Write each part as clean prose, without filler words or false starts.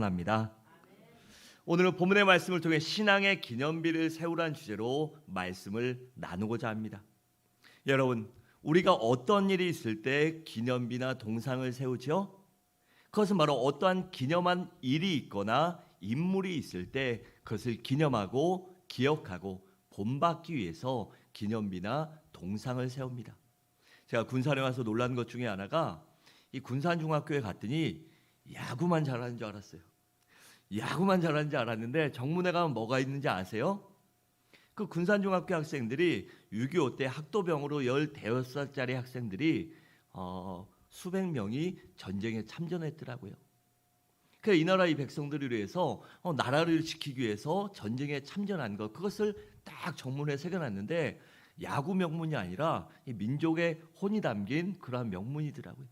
합니다. 오늘은 본문의 말씀을 통해 신앙의 기념비를 세우라는 주제로 말씀을 나누고자 합니다. 여러분, 우리가 어떤 일이 있을 때 기념비나 동상을 세우죠? 그것은 바로 어떠한 기념한 일이 있거나 인물이 있을 때 그것을 기념하고 기억하고 본받기 위해서 기념비나 동상을 세웁니다. 제가 군산에 와서 놀란 것 중에 하나가 이 군산중학교에 갔더니 야구만 잘하는 줄 알았어요. 야구만 잘하는 줄 알았는데 정문에 가면 뭐가 있는지 아세요? 그 군산중학교 학생들이 6.25 때 학도병으로 15살짜리 학생들이 수백 명이 전쟁에 참전했더라고요. 그래서 이 나라의 백성들을 위해서 나라를 지키기 위해서 전쟁에 참전한 것, 그것을 딱 정문에 새겨놨는데 야구 명문이 아니라 이 민족의 혼이 담긴 그러한 명문이더라고요.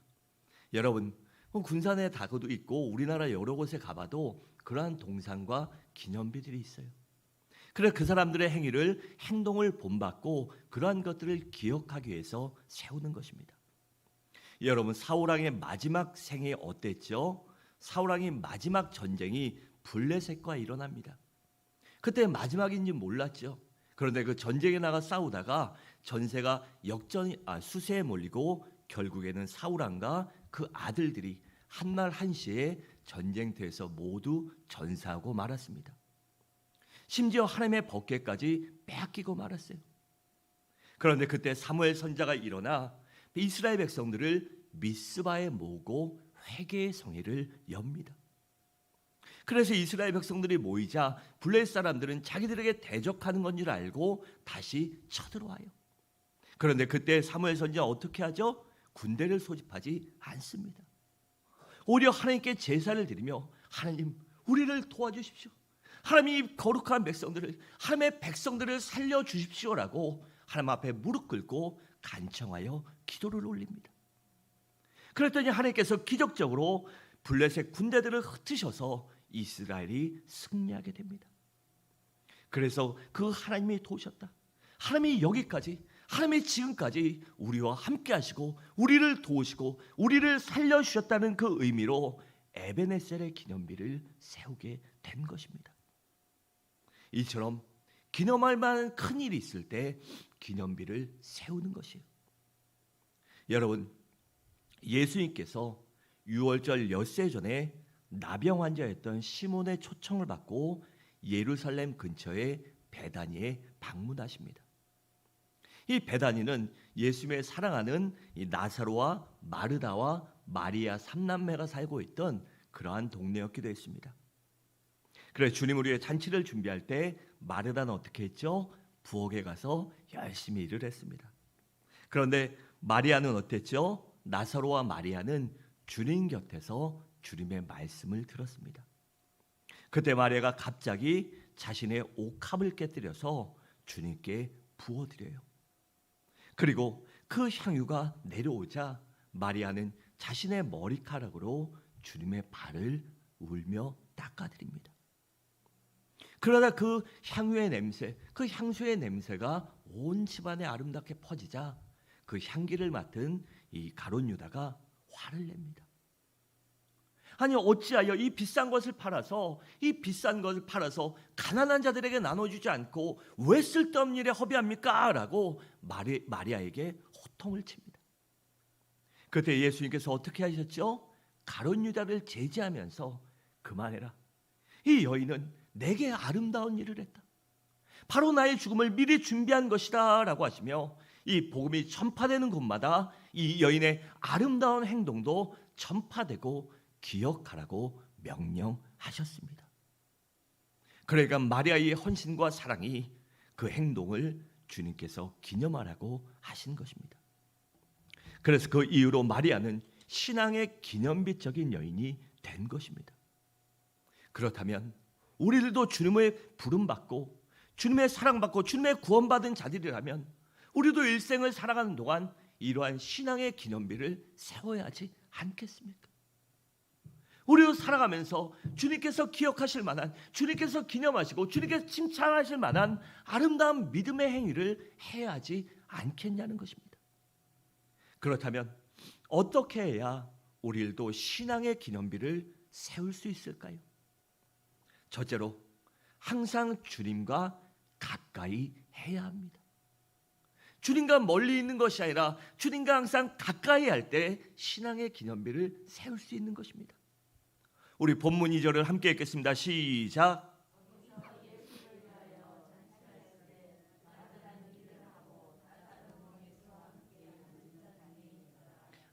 여러분, 군산에 다고도 있고 우리나라 여러 곳에 가봐도 그러한 동상과 기념비들이 있어요. 그래서 그 사람들의 행동을 본받고 그러한 것들을 기억하기 위해서 세우는 것입니다. 여러분, 사울왕의 마지막 생이 어땠죠? 사울왕의 마지막 전쟁이 블레셋과 일어납니다. 그때 마지막인지 몰랐죠. 그런데 그 전쟁에 나가 싸우다가 전세가 수세에 몰리고 결국에는 사울왕과 그 아들들이 한날 한시에 전쟁터에서 모두 전사하고 말았습니다. 심지어 하나님의 법궤까지 빼앗기고 말았어요. 그런데 그때 사무엘 선지자가 일어나 이스라엘 백성들을 미스바에 모으고 회개의 성회를 엽니다. 그래서 이스라엘 백성들이 모이자 블레셋 사람들은 자기들에게 대적하는 건 줄 알고 다시 쳐들어와요. 그런데 그때 사무엘 선지자가 어떻게 하죠? 군대를 소집하지 않습니다. 오히려 하나님께 제사를 드리며 하나님, 우리를 도와주십시오. 하나님이 거룩한 백성들을, 하나님의 백성들을 살려주십시오라고 하나님 앞에 무릎 꿇고 간청하여 기도를 올립니다. 그랬더니 하나님께서 기적적으로 블레셋 군대들을 흩으셔서 이스라엘이 승리하게 됩니다. 그래서 그 하나님이 도우셨다. 하나님이 여기까지, 하나님이 지금까지 우리와 함께 하시고 우리를 도우시고 우리를 살려주셨다는 그 의미로 에베네셀의 기념비를 세우게 된 것입니다. 이처럼 기념할 만한 큰 일이 있을 때 기념비를 세우는 것이에요. 여러분, 예수님께서 6월절 엿새 전에 나병 환자였던 시몬의 초청을 받고 예루살렘 근처의 베다니에 방문하십니다. 이 베다니는 예수님의 사랑하는 이 나사로와 마르다와 마리아 삼남매가 살고 있던 그러한 동네였기도 했습니다. 그래서 주님을 위해 잔치를 준비할 때 마르다는 어떻게 했죠? 부엌에 가서 열심히 일을 했습니다. 그런데 마리아는 어땠죠? 나사로와 마리아는 주님 곁에서 주님의 말씀을 들었습니다. 그때 마리아가 갑자기 자신의 옥합을 깨뜨려서 주님께 부어드려요. 그리고 그 향유가 내려오자 마리아는 자신의 머리카락으로 주님의 발을 울며 닦아드립니다. 그러다 그 향유의 냄새, 그 향수의 냄새가 온 집안에 아름답게 퍼지자 그 향기를 맡은 이 가룟 유다가 화를 냅니다. 아니, 어찌하여 이 비싼 것을 팔아서 가난한 자들에게 나눠주지 않고 왜 쓸데없는 일에 허비합니까? 라고 마리아에게 호통을 칩니다. 그때 예수님께서 어떻게 하셨죠? 가룟 유다를 제지하면서 그만해라. 이 여인은 내게 아름다운 일을 했다. 바로 나의 죽음을 미리 준비한 것이다 라고 하시며 이 복음이 전파되는 곳마다 이 여인의 아름다운 행동도 전파되고 기억하라고 명령하셨습니다. 그러니까 마리아의 헌신과 사랑이 그 행동을 주님께서 기념하라고 하신 것입니다. 그래서 그 이후로 마리아는 신앙의 기념비적인 여인이 된 것입니다. 그렇다면 우리들도 주님의 부름받고 주님의 사랑받고 주님의 구원받은 자들이라면 우리도 일생을 살아가는 동안 이러한 신앙의 기념비를 세워야 하지 않겠습니까? 우리도 살아가면서 주님께서 기억하실 만한, 주님께서 기념하시고 주님께서 칭찬하실 만한 아름다운 믿음의 행위를 해야 하지 않겠냐는 것입니다. 그렇다면 어떻게 해야 우리들도 신앙의 기념비를 세울 수 있을까요? 첫째로 항상 주님과 가까이 해야 합니다. 주님과 멀리 있는 것이 아니라 주님과 항상 가까이 할 때 신앙의 기념비를 세울 수 있는 것입니다. 우리 본문 2절을 함께 읽겠습니다. 시작.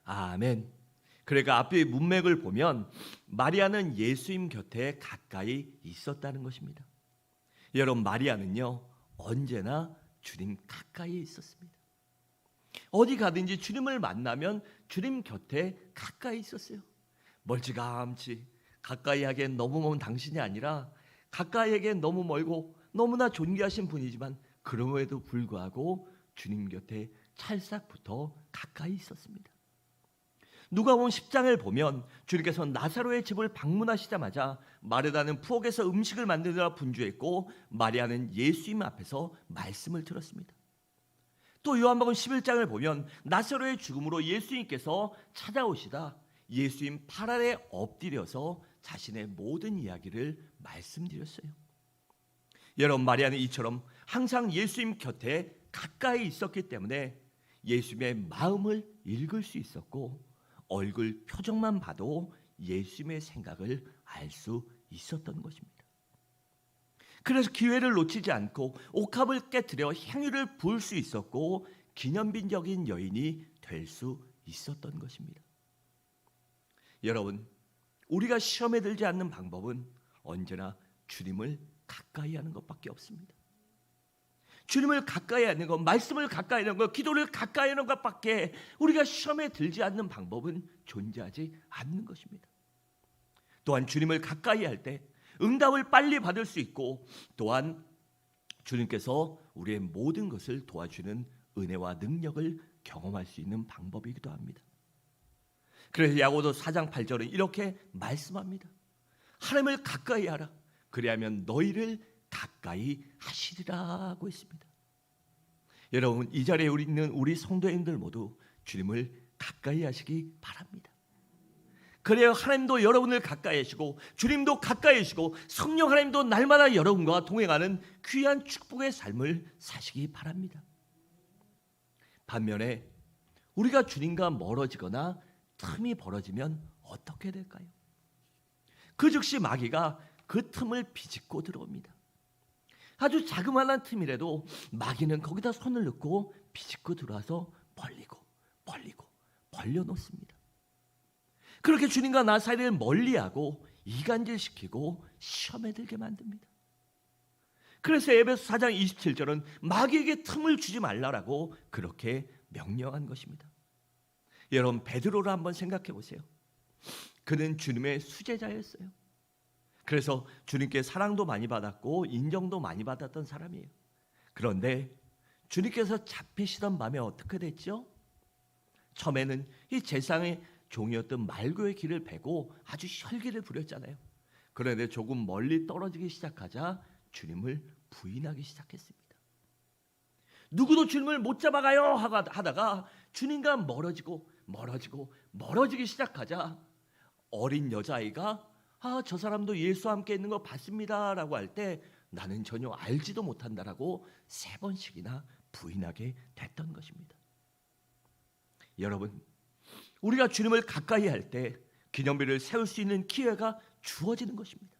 아멘. 그러니까 앞의 문맥을 보면 마리아는 예수님 곁에 가까이 있었다는 것입니다. 여러분, 마리아는요 언제나 주님 가까이에 있었습니다. 어디 가든지 주님을 만나면 주님 곁에 가까이 있었어요. 멀찌감치 가까이 하기엔 너무 먼 당신이 아니라 가까이 하기엔 너무 멀고 너무나 존귀하신 분이지만 그럼에도 불구하고 주님 곁에 찰싹부터 가까이 있었습니다. 누가복음 10장을 보면 주님께서 나사로의 집을 방문하시자마자 마르다는 부엌에서 음식을 만드느라 분주했고 마리아는 예수님 앞에서 말씀을 들었습니다. 또 요한복음 11장을 보면 나사로의 죽음으로 예수님께서 찾아오시다 예수님 팔 아래 엎드려서 자신의 모든 이야기를 말씀드렸어요. 여러분, 마리아는 이처럼 항상 예수님 곁에 가까이 있었기 때문에 예수님의 마음을 읽을 수 있었고 얼굴 표정만 봐도 예수님의 생각을 알 수 있었던 것입니다. 그래서 기회를 놓치지 않고 옥합을 깨뜨려 향유를 부을 수 있었고 기념비적인 여인이 될 수 있었던 것입니다. 여러분, 우리가 시험에 들지 않는 방법은 언제나 주님을 가까이 하는 것밖에 없습니다. 주님을 가까이 하는 것, 말씀을 가까이 하는 것, 기도를 가까이 하는 것밖에 우리가 시험에 들지 않는 방법은 존재하지 않는 것입니다. 또한 주님을 가까이 할 때 응답을 빨리 받을 수 있고 또한 주님께서 우리의 모든 것을 도와주는 은혜와 능력을 경험할 수 있는 방법이기도 합니다. 그래서 야고보서 4장 8절은 이렇게 말씀합니다. 하나님을 가까이 하라. 그리하면 너희를 가까이 하시리라고 했습니다. 여러분, 이 자리에 있는 우리 성도님들 모두 주님을 가까이 하시기 바랍니다. 그래야 하나님도 여러분을 가까이 하시고 주님도 가까이 하시고 성령 하나님도 날마다 여러분과 동행하는 귀한 축복의 삶을 사시기 바랍니다. 반면에 우리가 주님과 멀어지거나 틈이 벌어지면 어떻게 될까요? 그 즉시 마귀가 그 틈을 비집고 들어옵니다. 아주 자그마한 틈이라도 마귀는 거기다 손을 넣고 비집고 들어와서 벌려놓습니다. 그렇게 주님과 나 사이를 멀리하고 이간질시키고 시험에 들게 만듭니다. 그래서 에베소 4장 27절은 마귀에게 틈을 주지 말라라고 그렇게 명령한 것입니다. 여러분, 베드로를 한번 생각해 보세요. 그는 주님의 수제자였어요. 그래서 주님께 사랑도 많이 받았고 인정도 많이 받았던 사람이에요. 그런데 주님께서 잡히시던 밤에 어떻게 됐죠? 처음에는 이 세상의 종이었던 말고의 길을 베고 아주 혈기를 부렸잖아요. 그런데 조금 멀리 떨어지기 시작하자 주님을 부인하기 시작했습니다. 누구도 주님을 못 잡아가요 하다가 주님과 멀어지기 시작하자 어린 여자아이가 저 사람도 예수와 함께 있는 거 봤습니다 라고 할 때 나는 전혀 알지도 못한다라고 3번씩이나 부인하게 됐던 것입니다. 여러분, 우리가 주님을 가까이 할 때 기념비를 세울 수 있는 기회가 주어지는 것입니다.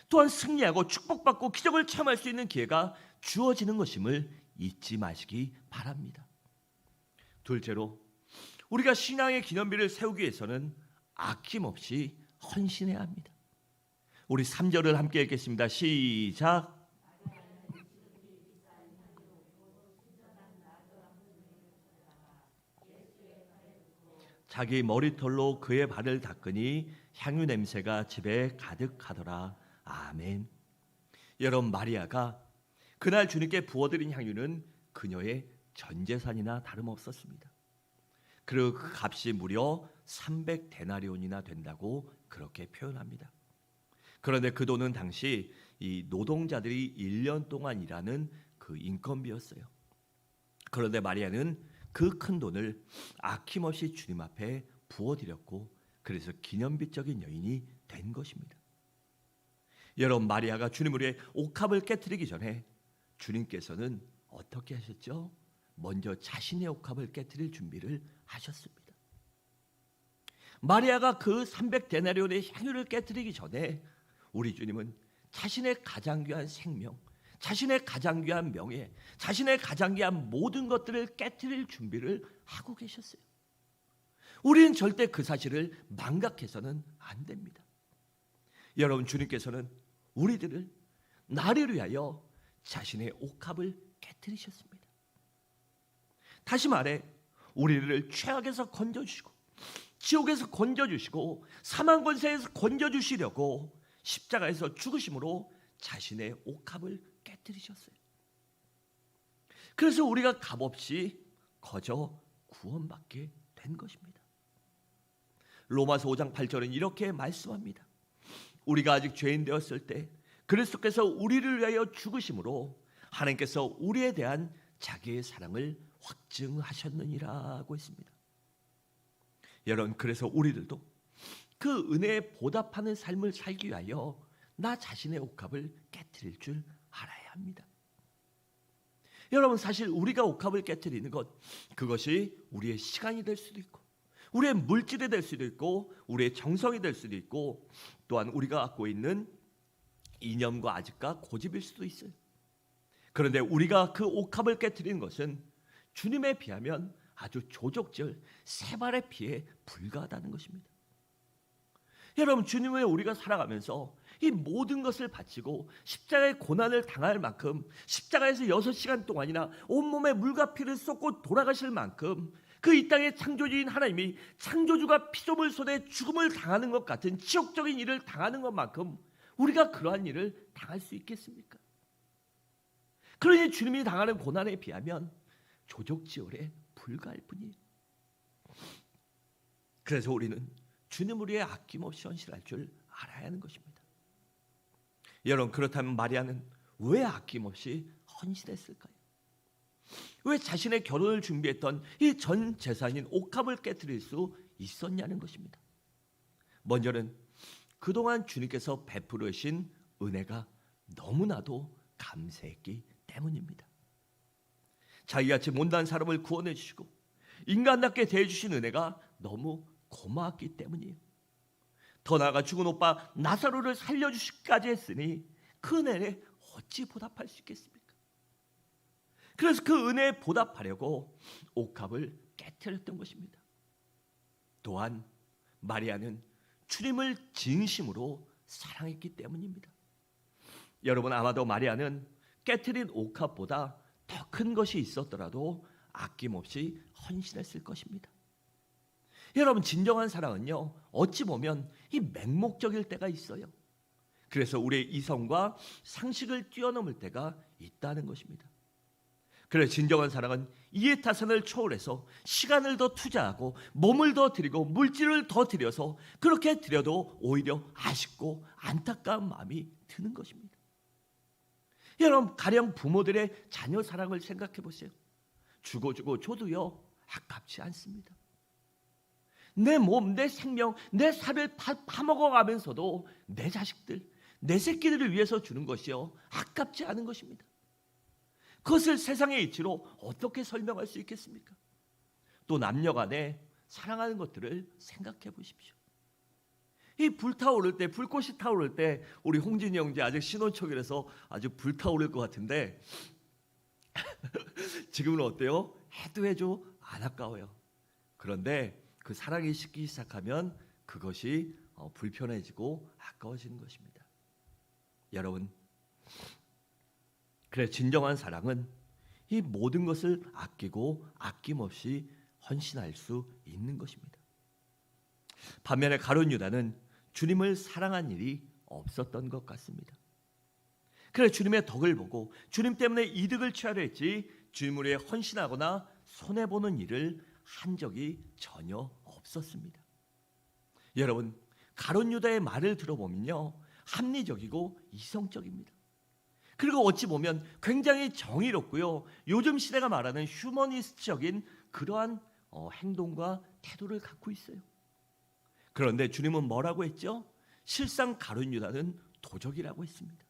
또한 승리하고 축복받고 기적을 체험할 수 있는 기회가 주어지는 것임을 잊지 마시기 바랍니다. 둘째로, 우리가 신앙의 기념비를 세우기 위해서는 아낌없이 헌신해야 합니다. 우리 3절을 함께 읽겠습니다. 시작. 자기 머리털로 그의 발을 닦으니 향유 냄새가 집에 가득하더라. 아멘. 여러분, 마리아가 그날 주님께 부어드린 향유는 그녀의 전재산이나 다름없었습니다. 그리고 그 값이 무려 300데나리온이나 된다고 그렇게 표현합니다. 그런데 그 돈은 당시 이 노동자들이 1년 동안 일하는 그 인건비였어요. 그런데 마리아는 그 큰 돈을 아낌없이 주님 앞에 부어드렸고 그래서 기념비적인 여인이 된 것입니다. 여러분, 마리아가 주님을 위해 옥합을 깨뜨리기 전에 주님께서는 어떻게 하셨죠? 먼저 자신의 옥합을 깨뜨릴 준비를 하셨습니다. 마리아가 그 300데나리온의 향유를 깨뜨리기 전에 우리 주님은 자신의 가장 귀한 생명, 자신의 가장 귀한 명예, 자신의 가장 귀한 모든 것들을 깨뜨릴 준비를 하고 계셨어요. 우리는 절대 그 사실을 망각해서는 안 됩니다. 여러분, 주님께서는 우리들을 나를 위하여 자신의 옥합을 깨뜨리셨습니다. 다시 말해 우리를 최악에서 건져주시고 지옥에서 건져주시고 사망 권세에서 건져주시려고 십자가에서 죽으심으로 자신의 옥합을 깨뜨리셨어요. 그래서 우리가 값없이 거저 구원받게 된 것입니다. 로마서 5장 8절은 이렇게 말씀합니다. 우리가 아직 죄인 되었을 때 그리스도께서 우리를 위하여 죽으심으로 하나님께서 우리에 대한 자기의 사랑을 확증하셨느니라고 했습니다. 여러분, 그래서 우리들도 그 은혜에 보답하는 삶을 살기 위하여 나 자신의 옥합을 깨뜨릴 줄 알아야 합니다. 여러분, 사실 우리가 옥합을 깨뜨리는 것, 그것이 우리의 시간이 될 수도 있고 우리의 물질이 될 수도 있고 우리의 정성이 될 수도 있고 또한 우리가 갖고 있는 이념과 아집과 고집일 수도 있어요. 그런데 우리가 그 옥합을 깨뜨리는 것은 주님에 비하면 아주 조족질 세 발의 피에 불과하다는 것입니다. 여러분, 주님을 우리가 살아가면서 이 모든 것을 바치고 십자가의 고난을 당할 만큼 십자가에서 6시간 동안이나 온몸에 물과 피를 쏟고 돌아가실 만큼 그 이 땅의 창조주인 하나님이 창조주가 피조물 손에 죽음을 당하는 것 같은 지옥적인 일을 당하는 것만큼 우리가 그러한 일을 당할 수 있겠습니까? 그러니 주님이 당하는 고난에 비하면 조족지혈에 불과할 뿐이에요. 그래서 우리는 주님을 위해 아낌없이 헌신할 줄 알아야 하는 것입니다. 여러분, 그렇다면 마리아는 왜 아낌없이 헌신했을까요? 왜 자신의 결혼을 준비했던 이 전 재산인 옥합을 깨뜨릴 수 있었냐는 것입니다. 먼저는 그동안 주님께서 베풀으신 은혜가 너무나도 감사했기 때문입니다. 자기같이 못난 사람을 구원해 주시고 인간답게 대해주신 은혜가 너무 고마웠기 때문이에요. 더 나아가 죽은 오빠 나사로를 살려주시기까지 했으니 그 은혜에 어찌 보답할 수 있겠습니까? 그래서 그 은혜에 보답하려고 옥합을 깨뜨렸던 것입니다. 또한 마리아는 주님을 진심으로 사랑했기 때문입니다. 여러분, 아마도 마리아는 깨뜨린 옥합보다 더 큰 것이 있었더라도 아낌없이 헌신했을 것입니다. 여러분, 진정한 사랑은요, 어찌 보면 이 맹목적일 때가 있어요. 그래서 우리의 이성과 상식을 뛰어넘을 때가 있다는 것입니다. 그래서 진정한 사랑은 이해타산을 초월해서 시간을 더 투자하고 몸을 더 들이고 물질을 더 들여서 그렇게 들여도 오히려 아쉽고 안타까운 마음이 드는 것입니다. 여러분, 가령 부모들의 자녀 사랑을 생각해 보세요. 주고 줘도요 아깝지 않습니다. 내 몸, 내 생명, 내 살을 파먹어가면서도 내 자식들, 내 새끼들을 위해서 주는 것이요 아깝지 않은 것입니다. 그것을 세상의 이치로 어떻게 설명할 수 있겠습니까? 또 남녀 간에 사랑하는 것들을 생각해 보십시오. 이 불타오를 때, 불꽃이 타오를 때 우리 홍진이 형제 아직 신혼초기라서 아주 불타오를 것 같은데 지금은 어때요? 해도 안 아까워요. 그런데 그 사랑이 식기 시작하면 그것이 불편해지고 아까워지는 것입니다. 여러분, 그래, 진정한 사랑은 이 모든 것을 아끼고 아낌없이 헌신할 수 있는 것입니다. 반면에 가룟 유다는 주님을 사랑한 일이 없었던 것 같습니다. 그래, 주님의 덕을 보고 주님 때문에 이득을 취하려 했지 주님을 위해 헌신하거나 손해보는 일을 한 적이 전혀 없었습니다. 여러분, 가룟 유다의 말을 들어보면요 합리적이고 이성적입니다. 그리고 어찌 보면 굉장히 정의롭고요 요즘 시대가 말하는 휴머니스트적인 그러한 행동과 태도를 갖고 있어요. 그런데 주님은 뭐라고 했죠? 실상 가룟 유다는 도적이라고 했습니다.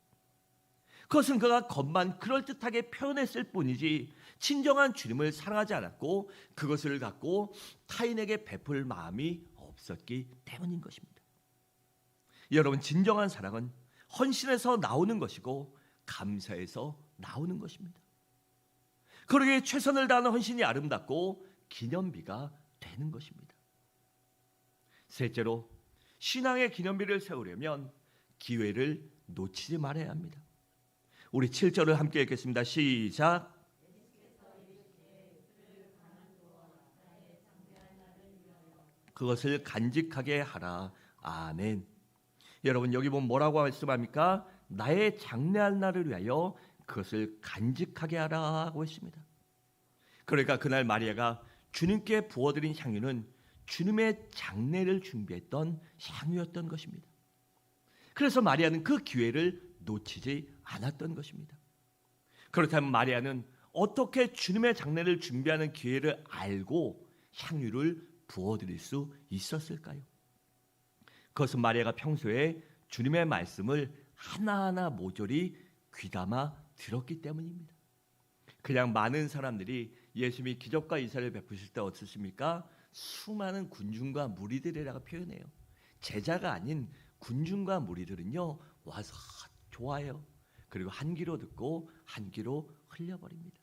그것은 그가 겉만 그럴듯하게 표현했을 뿐이지 진정한 주님을 사랑하지 않았고 그것을 갖고 타인에게 베풀 마음이 없었기 때문인 것입니다. 여러분, 진정한 사랑은 헌신에서 나오는 것이고 감사에서 나오는 것입니다. 그러기에 최선을 다하는 헌신이 아름답고 기념비가 되는 것입니다. 셋째로, 신앙의 기념비를 세우려면 기회를 놓치지 말아야 합니다. 우리 7절을 함께 읽겠습니다. 시작. 그것을 간직하게 하라. 아멘. 여러분, 여기 보면 뭐라고 말씀합니까? 나의 장래할 날을 위하여 그것을 간직하게 하라고 했습니다. 그러니까 그날 마리아가 주님께 부어드린 향유는 주님의 장례를 준비했던 향유였던 것입니다. 그래서 마리아는 그 기회를 놓치지 않았던 것입니다. 그렇다면 마리아는 어떻게 주님의 장례를 준비하는 기회를 알고 향유를 부어드릴 수 있었을까요? 그것은 마리아가 평소에 주님의 말씀을 하나하나 모조리 귀담아 들었기 때문입니다. 그냥 많은 사람들이 예수님이 기적과 이사를 베푸실 때 어떻습니까? 수많은 군중과 무리들이라고 표현해요. 제자가 아닌 군중과 무리들은요 와서 좋아요. 그리고 한 귀로 듣고 한 귀로 흘려버립니다.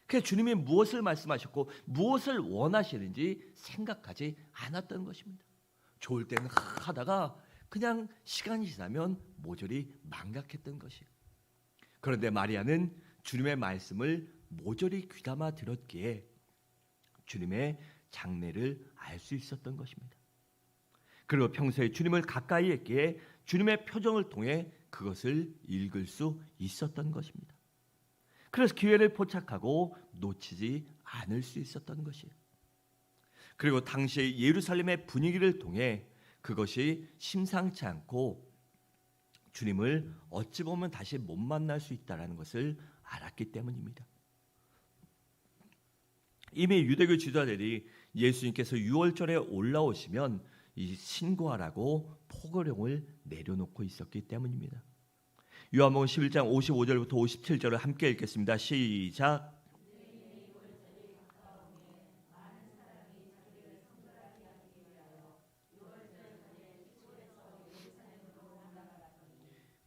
그래서 주님이 무엇을 말씀하셨고 무엇을 원하시는지 생각하지 않았던 것입니다. 좋을 때는 하다가 그냥 시간이 지나면 모조리 망각했던 것이에요. 그런데 마리아는 주님의 말씀을 모조리 귀담아 들었기에 주님의 장래를 알 수 있었던 것입니다. 그리고 평소에 주님을 가까이 했기에 주님의 표정을 통해 그것을 읽을 수 있었던 것입니다. 그래서 기회를 포착하고 놓치지 않을 수 있었던 것이에요. 그리고 당시 예루살렘의 분위기를 통해 그것이 심상치 않고 주님을 어찌 보면 다시 못 만날 수 있다는 것을 알았기 때문입니다. 이미 유대교 지도자들이 예수님께서 유월절에 올라오시면 이 신고하라고 포고령을 내려놓고 있었기 때문입니다. 요한복음 11장 55절부터 57절을 함께 읽겠습니다. 시작.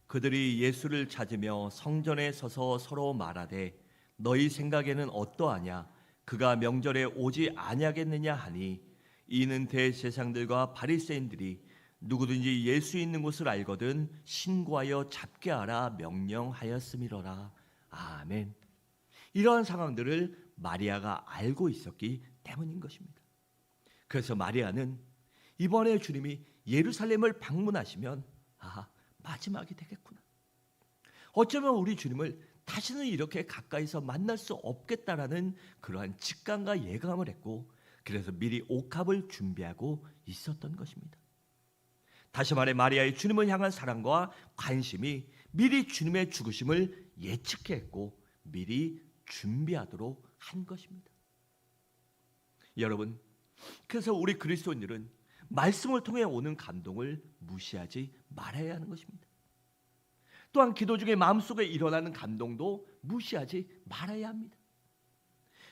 그들이 예수를 찾으며 성전에 서서 서로 말하되 너희 생각에는 어떠하냐? 그가 명절에 오지 아니하겠느냐 하니 이는 대제사장들과 바리새인들이 누구든지 예수 있는 곳을 알거든 신고하여 잡게 하라 명령하였음이로라. 아멘. 이러한 상황들을 마리아가 알고 있었기 때문인 것입니다. 그래서 마리아는 이번에 주님이 예루살렘을 방문하시면 마지막이 되겠구나. 어쩌면 우리 주님을 다시는 이렇게 가까이서 만날 수 없겠다라는 그러한 직감과 예감을 했고 그래서 미리 옥합을 준비하고 있었던 것입니다. 다시 말해 마리아의 주님을 향한 사랑과 관심이 미리 주님의 죽으심을 예측했고 미리 준비하도록 한 것입니다. 여러분, 그래서 우리 그리스도인들은 말씀을 통해 오는 감동을 무시하지 말아야 하는 것입니다. 또한 기도 중에 마음속에 일어나는 감동도 무시하지 말아야 합니다.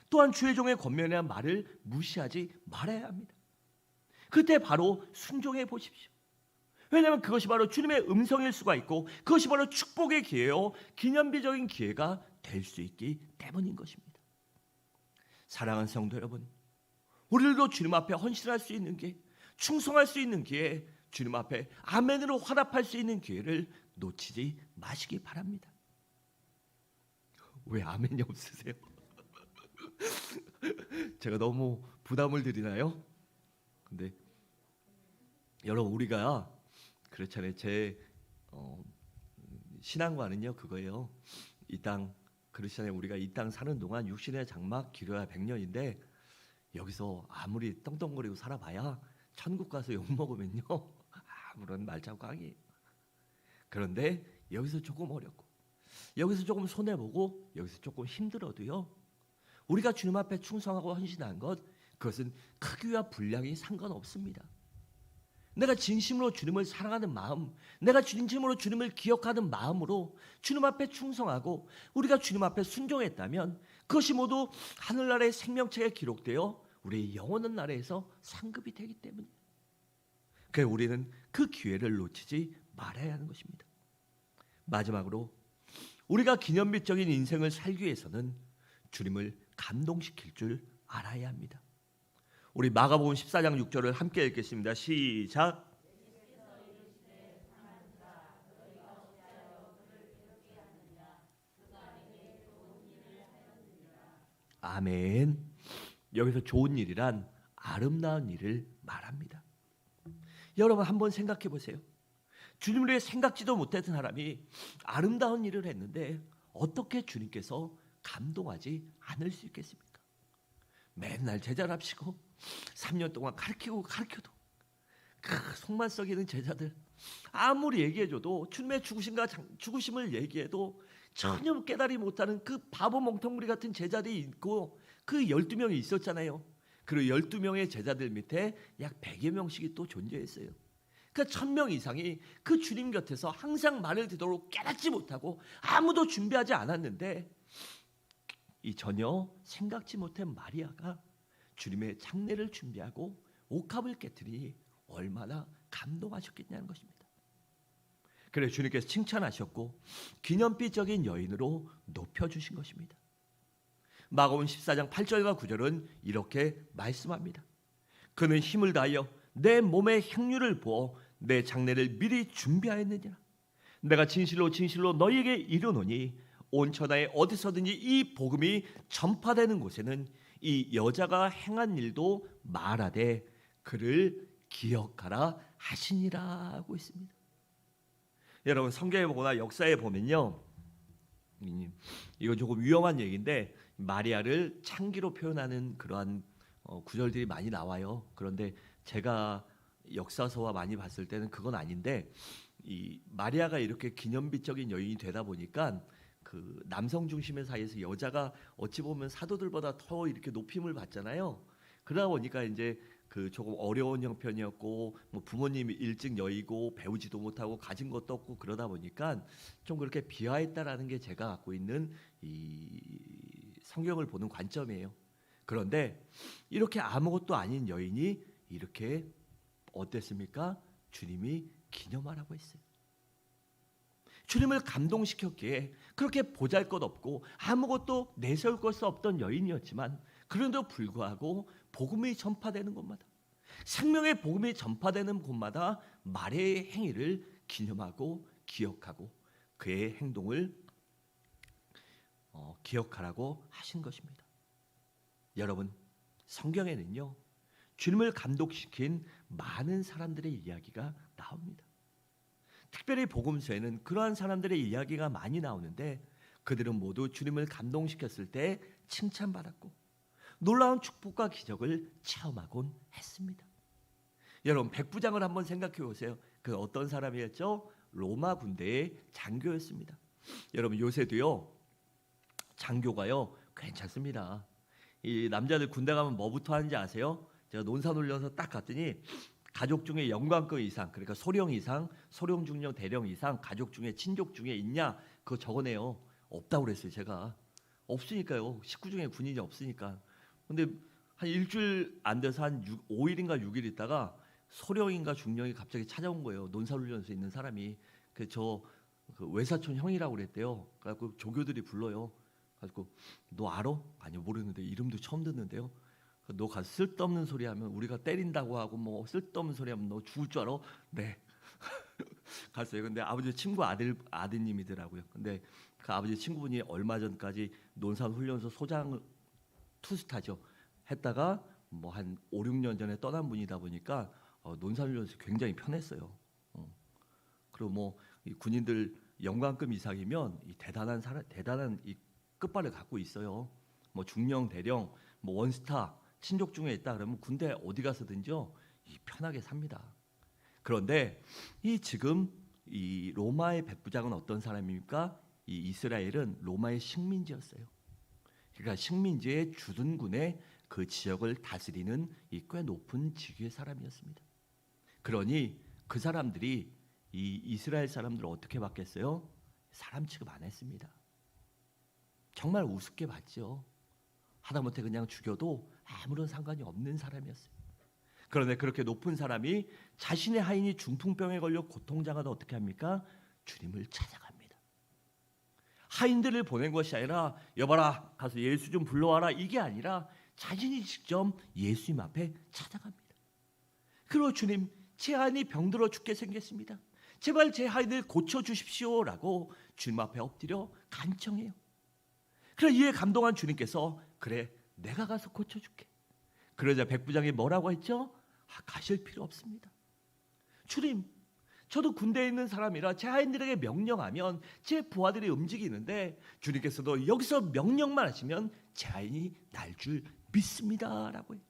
또한 주의 종의 권면이란 말을 무시하지 말아야 합니다. 그때 바로 순종해 보십시오. 왜냐하면 그것이 바로 주님의 음성일 수가 있고 그것이 바로 축복의 기회요 기념비적인 기회가 될 수 있기 때문인 것입니다. 사랑하는 성도 여러분, 우리들도 주님 앞에 헌신할 수 있는 기회, 충성할 수 있는 기회, 주님 앞에 아멘으로 화답할 수 있는 기회를 놓치지 마시기 바랍니다. 왜 아멘이 없으세요? 제가 너무 부담을 드리나요? 근데 여러분, 우리가 그렇잖아요. 제 신앙과는요 그거예요. 이 땅 그렇잖아요. 우리가 이 땅 사는 동안 육신의 장막 길어야 100년인데 여기서 아무리 떵떵거리고 살아봐야 천국 가서 욕먹으면요 아무런 말자국 아니에요. 그런데 여기서 조금 어렵고 여기서 조금 손해보고 여기서 조금 힘들어도요 우리가 주님 앞에 충성하고 헌신한 것 그것은 크기와 분량이 상관없습니다. 내가 진심으로 주님을 사랑하는 마음, 내가 진심으로 주님을 기억하는 마음으로 주님 앞에 충성하고 우리가 주님 앞에 순종했다면 그것이 모두 하늘나라의 생명책에 기록되어 우리의 영원한 나라에서 상급이 되기 때문이에요. 그래서 우리는 그 기회를 놓치지 말아야 하는 것입니다. 마지막으로 우리가 기념비적인 인생을 살기 위해서는 주님을 감동시킬 줄 알아야 합니다. 우리 마가복음 14장 6절을 함께 읽겠습니다. 시작. 아멘. 여기서 좋은 일이란 아름다운 일을 말합니다. 여러분 한번 생각해 보세요. 주님을 위해 생각지도 못했던 사람이 아름다운 일을 했는데 어떻게 주님께서 감동하지 않을 수 있겠습니까? 맨날 제자랍시고 3년 동안 가르쳐도 그 속만 썩이는 제자들, 아무리 얘기해줘도 주님의 죽으심을 얘기해도 전혀 깨달이 못하는 그 바보 멍텅구리 같은 제자들이 있고 그 12명이 있었잖아요. 그리고 12명의 제자들 밑에 약 100여 명씩이 또 존재했어요. 그러니까 1000명 이상이 그 주님 곁에서 항상 말을 듣도록 깨닫지 못하고 아무도 준비하지 않았는데 이 전혀 생각지 못한 마리아가 주님의 장례를 준비하고 옥합을 깨뜨리니 얼마나 감동하셨겠냐는 것입니다. 그래서 주님께서 칭찬하셨고 기념비적인 여인으로 높여주신 것입니다. 마가복음 14장 8절과 9절은 이렇게 말씀합니다. 그는 힘을 다하여 내 몸에 향유를 부어 내 장례를 미리 준비하였느니라. 내가 진실로 진실로 너희에게 이르노니 온 천하에 어디서든지 이 복음이 전파되는 곳에는 이 여자가 행한 일도 말하되 그를 기억하라 하시니라 하고 있습니다. 여러분 성경에 보거나 역사에 보면요, 이건 조금 위험한 얘기인데 마리아를 창기로 표현하는 그러한 구절들이 많이 나와요. 그런데 제가 역사서와 많이 봤을 때는 그건 아닌데 이 마리아가 이렇게 기념비적인 여인이 되다 보니까 그 남성 중심의 사이에서 여자가 어찌 보면 사도들보다 더 이렇게 높임을 받잖아요. 그러다 보니까 이제 그 조금 어려운 형편이었고 뭐 부모님이 일찍 여의고 배우지도 못하고 가진 것도 없고 그러다 보니까 좀 그렇게 비하했다라는 게 제가 갖고 있는 이 성경을 보는 관점이에요. 그런데 이렇게 아무것도 아닌 여인이 이렇게 어땠습니까? 주님이 기념하라고 했어요. 주님을 감동시켰기에 그렇게 보잘것없고 아무것도 내세울 것이 없던 여인이었지만 그런데도 불구하고 복음이 전파되는 곳마다, 생명의 복음이 전파되는 곳마다 마리아의 행위를 기념하고 기억하고 그의 행동을 기억하라고 하신 것입니다. 여러분 성경에는요 주님을 감동시킨 많은 사람들의 이야기가 나옵니다. 특별히 복음서에는 그러한 사람들의 이야기가 많이 나오는데 그들은 모두 주님을 감동시켰을 때 칭찬받았고 놀라운 축복과 기적을 체험하곤 했습니다. 여러분 백부장을 한번 생각해 보세요. 그 어떤 사람이었죠? 로마 군대의 장교였습니다. 여러분 요새도요 장교가요 괜찮습니다. 이 남자들 군대 가면 뭐부터 하는지 아세요? 제가 논산훈련소 딱 갔더니 가족 중에 영관급 이상, 그러니까 소령 이상, 소령 중령 대령 이상 가족 중에 친족 중에 있냐 그거 적어내요. 없다고 그랬어요. 제가 없으니까요. 식구 중에 군인이 없으니까. 근데 한 일주일 안 돼서 한 5일인가 6일 있다가 소령인가 중령이 갑자기 찾아온 거예요. 논산훈련소에 있는 사람이. 그 외사촌 형이라고 그랬대요. 그래갖고 조교들이 불러요. 그래갖고 너 알아? 아니요 모르는데 이름도 처음 듣는데요. 너 가서 쓸데없는 소리 하면 우리가 때린다고 하고 뭐 쓸데없는 소리 하면 너 죽을 줄 알아? 네. 갔어요. 근데 아버지 친구 아드님이더라고요. 근데 그 아버지 친구분이 얼마 전까지 논산훈련소 소장 투스타죠. 했다가 뭐 한 5, 6년 전에 떠난 분이다 보니까 논산훈련소 굉장히 편했어요. 그리고 뭐 이 군인들 영관급 이상이면 이 대단한 이 끝발을 갖고 있어요. 뭐 중령, 대령, 뭐 원스타 친족 중에 있다 그러면 군대 어디 가서든지요 편하게 삽니다. 그런데 지금 이 로마의 백부장은 어떤 사람입니까? 이 이스라엘은 로마의 식민지였어요. 그러니까 식민지의 주둔군의 그 지역을 다스리는 이 꽤 높은 직위의 사람이었습니다. 그러니 그 사람들이 이 이스라엘 사람들을 어떻게 봤겠어요? 사람 취급 안 했습니다. 정말 우습게 봤죠. 하다못해 그냥 죽여도 아무런 상관이 없는 사람이었어요. 그런데 그렇게 높은 사람이 자신의 하인이 중풍병에 걸려 고통당하다 어떻게 합니까? 주님을 찾아갑니다. 하인들을 보낸 것이 아니라 여봐라 가서 예수 좀 불러와라 이게 아니라 자신이 직접 예수님 앞에 찾아갑니다. 그리고 주님 제 하인이 병들어 죽게 생겼습니다. 제발 제 하인을 고쳐주십시오라고 주님 앞에 엎드려 간청해요. 그래 이에 감동한 주님께서 그래 내가 가서 고쳐줄게. 그러자 백부장이 뭐라고 했죠? 가실 필요 없습니다. 주님 저도 군대에 있는 사람이라 제 하인들에게 명령하면 제 부하들이 움직이는데 주님께서도 여기서 명령만 하시면 제 하인이 날 줄 믿습니다라고 해요.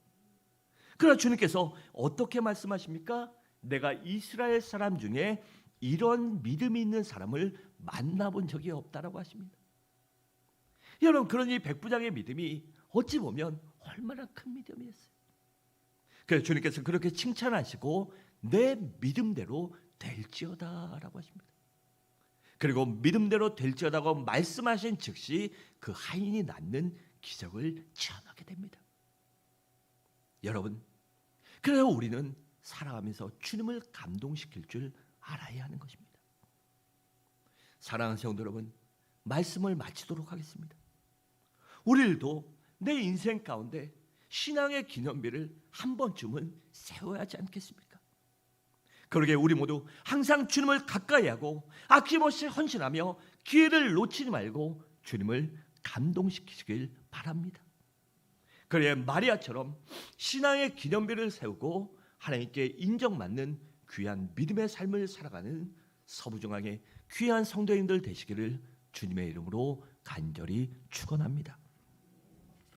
그러나 주님께서 어떻게 말씀하십니까? 내가 이스라엘 사람 중에 이런 믿음이 있는 사람을 만나본 적이 없다라고 하십니다. 여러분 그러니 백부장의 믿음이 어찌 보면 얼마나 큰 믿음이었어요. 그래서 주님께서 그렇게 칭찬하시고 내 믿음대로 될지어다라고 하십니다. 그리고 믿음대로 될지어다고 말씀하신 즉시 그 하인이 낫는 기적을 체험하게 됩니다. 여러분 그래서 우리는 살아가면서 주님을 감동시킬 줄 알아야 하는 것입니다. 사랑하는 성도 여러분 말씀을 마치도록 하겠습니다. 우리들도 내 인생 가운데 신앙의 기념비를 한 번쯤은 세워야 하지 않겠습니까? 그러게 우리 모두 항상 주님을 가까이 하고 아낌없이 헌신하며 기회를 놓치지 말고 주님을 감동시키시길 바랍니다. 그래야 마리아처럼 신앙의 기념비를 세우고 하나님께 인정받는 귀한 믿음의 삶을 살아가는 서부중앙의 귀한 성도님들 되시기를 주님의 이름으로 간절히 축원합니다.